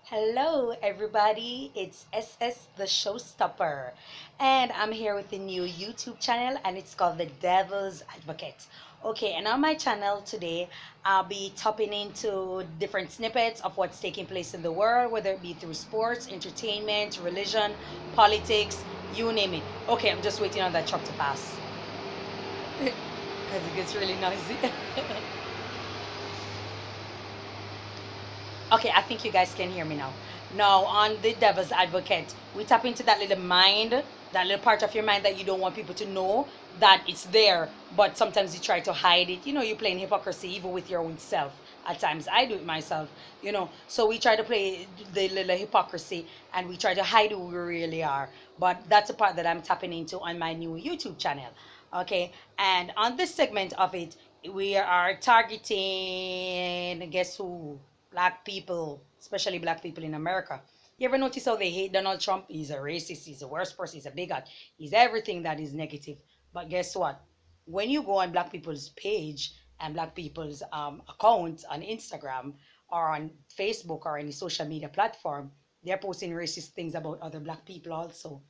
Hello, everybody. It's SS the Showstopper, and I'm here with a new YouTube channel, and it's called The Devil's Advocate. Okay, and on my channel today, I'll be tapping into different snippets of what's taking place in the world, whether it be through sports, entertainment, religion, politics, you name it. Okay, I'm just waiting on that truck to pass because it gets really noisy. Okay, I think you guys can hear me now. Now, on the devil's advocate, we tap into that little mind, that little part of your mind that you don't want people to know that it's there, but sometimes you try to hide it. You're playing hypocrisy even with your own self. At times, I do it myself. So we try to play the little hypocrisy and we try to hide who we really are. But that's a part that I'm tapping into on my new YouTube channel. Okay, and on this segment of it, we are targeting, guess who? Black people, especially black people in America. You ever notice how they hate Donald Trump? He's a racist, he's the worst person, he's a bigot, he's everything that is negative. But guess what? When you go on black people's page and black people's account on Instagram or on Facebook or any social media platform, they're posting racist things about other black people also.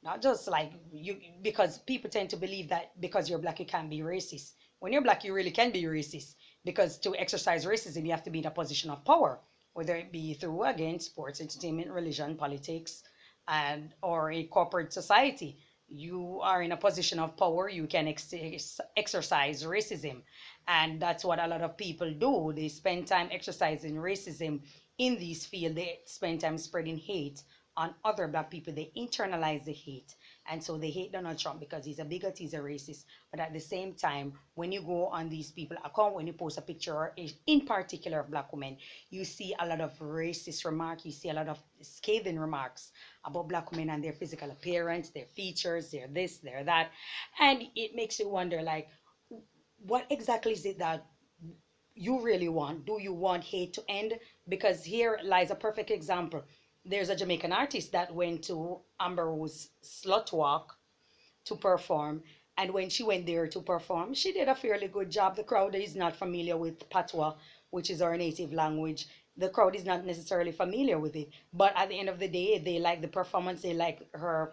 Not just like you, because people tend to believe that because you're black, you can't be racist. When you're black, you really can be racist because to exercise racism, you have to be in a position of power, whether it be through, again, sports, entertainment, religion, politics, and or a corporate society. You are in a position of power, you can exercise racism. And that's what a lot of people do. They spend time exercising racism in these fields. They spend time spreading hate on other black people. They internalize the hate. And so they hate Donald Trump because he's a bigot, he's a racist. But at the same time, when you go on these people account, when you post a picture, or in particular of black women, you see a lot of racist remarks, you see a lot of scathing remarks about black women and their physical appearance, their features, their this, their that. And it makes you wonder, like, what exactly is it that you really want? Do you want hate to end? Because here lies a perfect example. There's a Jamaican artist that went to Amber Rose Slut Walk to perform. And when she went there to perform, she did a fairly good job. The crowd is not familiar with Patois, which is our native language. The crowd is not necessarily familiar with it. But at the end of the day, they like the performance, they like her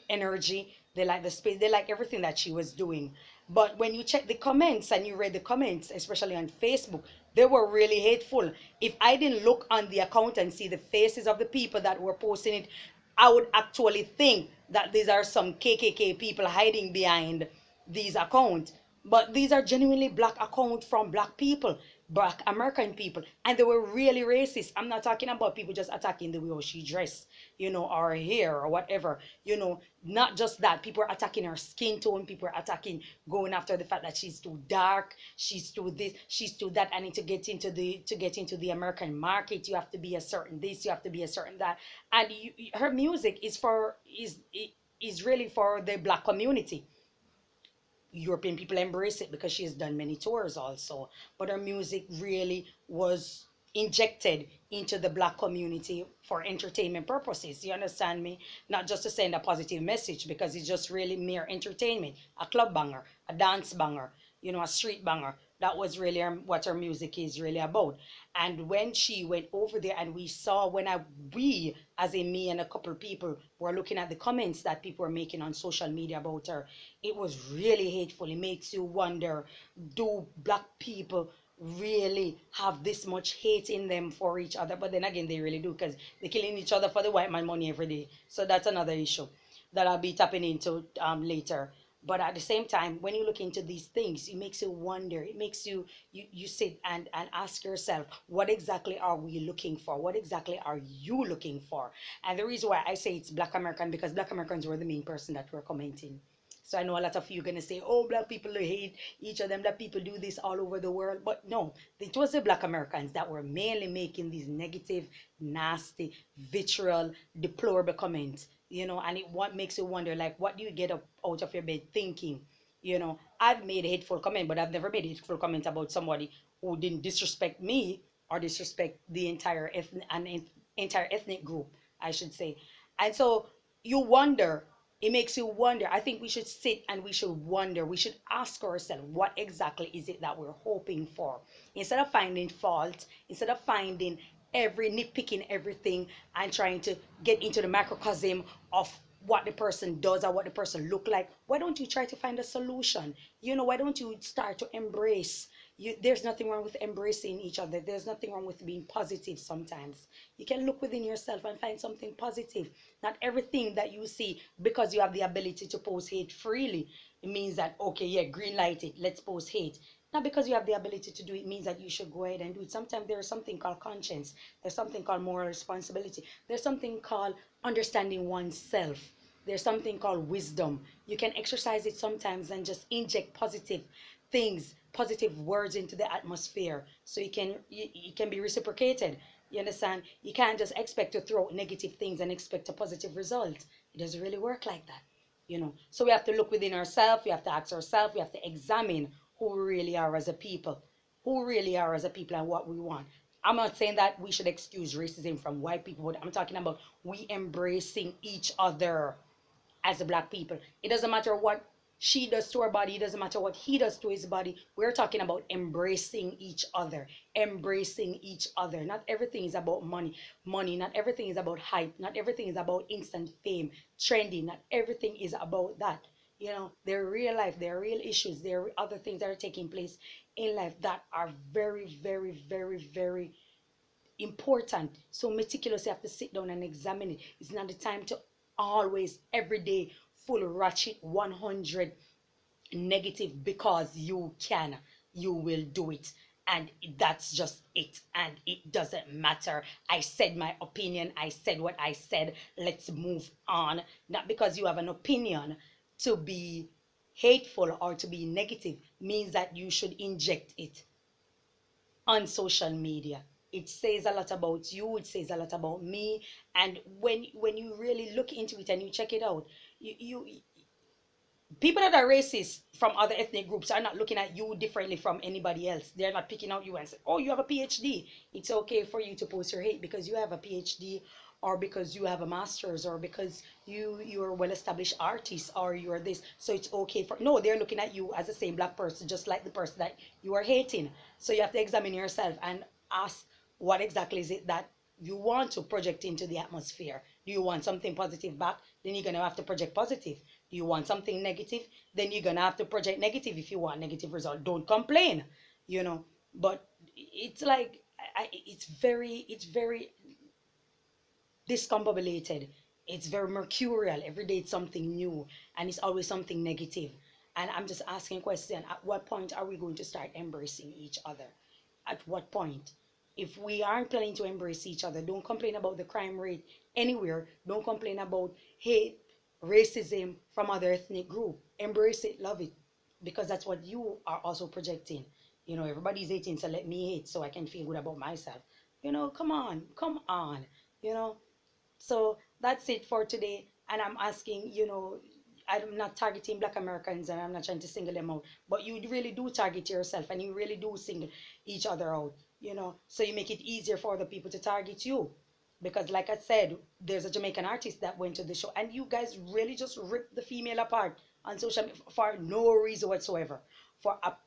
energy, they like the space, they like everything that she was doing. But when you check the comments and you read the comments, especially on Facebook, they were really hateful. If I didn't look on the account and see the faces of the people that were posting it, I would actually think that these are some KKK people hiding behind these accounts. But these are genuinely black accounts from black people, black American people. And they were really racist. I'm not talking about people just attacking the way she dressed, or her hair or whatever. Not just that. People are attacking her skin tone. People are attacking, going after the fact that she's too dark, she's too this, she's too that. And to get into the American market, you have to be a certain this, you have to be a certain that. And her music is really for the black community. European people embrace it because she has done many tours also. But her music really was injected into the black community for entertainment purposes. You understand me? Not just to send a positive message, because it's just really mere entertainment. A club banger, a dance banger, a street banger. That was really what her music is really about. And when she went over there and we saw, we, as in me and a couple of people, were looking at the comments that people were making on social media about her, it was really hateful. It makes you wonder, do black people really have this much hate in them for each other? But then again, they really do, because they're killing each other for the white man money every day. So that's another issue that I'll be tapping into later. But at the same time, when you look into these things, it makes you wonder. It makes you sit and ask yourself, what exactly are we looking for? What exactly are you looking for? And the reason why I say it's black American, because black Americans were the main person that were commenting. So I know a lot of you are gonna say, oh, black people hate each of them, black people do this all over the world. But no, it was the black Americans that were mainly making these negative, nasty, vitriol, deplorable comments. And what makes you wonder, like, what do you get up out of your bed thinking? I've made a hateful comment, but I've never made a hateful comment about somebody who didn't disrespect me or disrespect the entire ethnic group, I should say. And so you wonder, it makes you wonder. I think we should sit and we should wonder. We should ask ourselves, what exactly is it that we're hoping for? Instead of finding fault, instead of finding every nitpicking everything and trying to get into the microcosm of what the person does or what the person look like. Why don't you try to find a solution? Why don't you start to embrace? There's nothing wrong with embracing each other. There's nothing wrong with being positive. Sometimes you can look within yourself and find something positive. Not everything that you see, because you have the ability to post hate freely, it means that, okay, yeah, green light it, let's post hate. Not because you have the ability to do it means that you should go ahead and do it. Sometimes there's something called conscience. There's something called moral responsibility. There's something called understanding oneself. There's something called wisdom. You can exercise it sometimes and just inject positive things, positive words into the atmosphere, so it can be reciprocated. You understand? You can't just expect to throw negative things and expect a positive result. It doesn't really work like that. So we have to look within ourselves. We have to ask ourselves. We have to examine who we really are as a people, and what we want. I'm not saying that we should excuse racism from white people, but I'm talking about we embracing each other as a black people. It doesn't matter what she does to her body, it doesn't matter what he does to his body. We're talking about embracing each other, embracing each other. Not everything is about money, not everything is about hype, not everything is about instant fame, trendy, not everything is about that. There are real life, there are real issues, there are other things that are taking place in life that are very, very, very, very important. So meticulous, you have to sit down and examine it. It's not the time to always every day full ratchet 100 negative because you will do it, and that's just it, and it doesn't matter. I said my opinion, I said what I said, let's move on. Not because you have an opinion to be hateful or to be negative means that you should inject it on social media. It says a lot about you, it says a lot about me. And when you really look into it and you check it out, you people that are racist from other ethnic groups are not looking at you differently from anybody else. They're not picking out you and say, oh, you have a PhD, it's okay for you to post your hate because you have a PhD, or because you have a master's, or because you're a well-established artist, or you're this, so it's okay for. No, they're looking at you as the same black person, just like the person that you are hating. So you have to examine yourself and ask, what exactly is it that you want to project into the atmosphere? Do you want something positive back? Then you're going to have to project positive. Do you want something negative? Then you're going to have to project negative. If you want negative result, don't complain. But it's like, it's very discombobulated. It's very mercurial. Every day it's something new, and it's always something negative. And I'm just asking a question, at what point are we going to start embracing each other? At what point? If we aren't planning to embrace each other, don't complain about the crime rate anywhere. Don't complain about hate, racism from other ethnic group. Embrace it, love it, because that's what you are also projecting. Everybody's hating, so let me hate so I can feel good about myself. Come on, come on. You know, so that's it for today. And I'm asking, I'm not targeting Black Americans, and I'm not trying to single them out, but you really do target yourself, and you really do single each other out. So you make it easier for other people to target you. Because, like I said, there's a Jamaican artist that went to the show, and you guys really just ripped the female apart on social media for no reason whatsoever.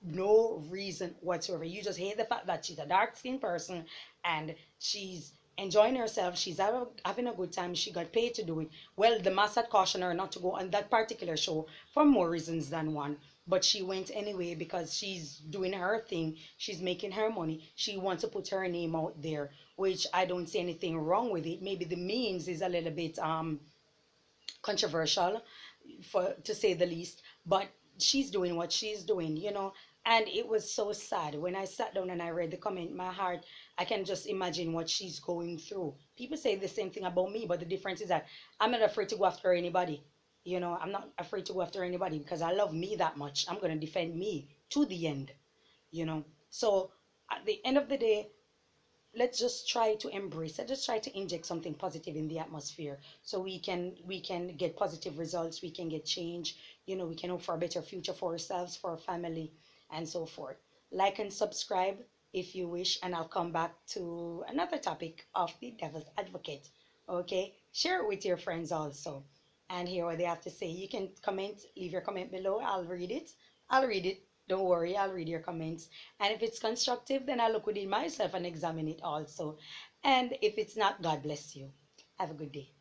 No reason whatsoever. You just hate the fact that she's a dark skinned person and she's enjoying herself, she's having a good time, she got paid to do it. Well, the mass had cautioned her not to go on that particular show for more reasons than one, but she went anyway because she's doing her thing, she's making her money, she wants to put her name out there, which I don't see anything wrong with it. Maybe the means is a little bit controversial, for to say the least, but she's doing what she's doing. And it was so sad when I sat down and I read the comment. My heart, I can just imagine what she's going through. People say the same thing about me, but the difference is that I'm not afraid to go after anybody. I'm not afraid to go after anybody because I love me that much. I'm going to defend me to the end. So at the end of the day, let's just try to embrace, let's just try to inject something positive in the atmosphere, so we can get positive results, we can get change. We can hope for a better future for ourselves, for our family, and so forth. Like and subscribe if you wish, and I'll come back to another topic of the devil's advocate. Okay, share it with your friends also, and hear what they have to say. You can comment, leave your comment below, I'll read it. Don't worry, I'll read your comments. And if it's constructive, then I'll look within myself and examine it also. And if it's not, God bless you. Have a good day.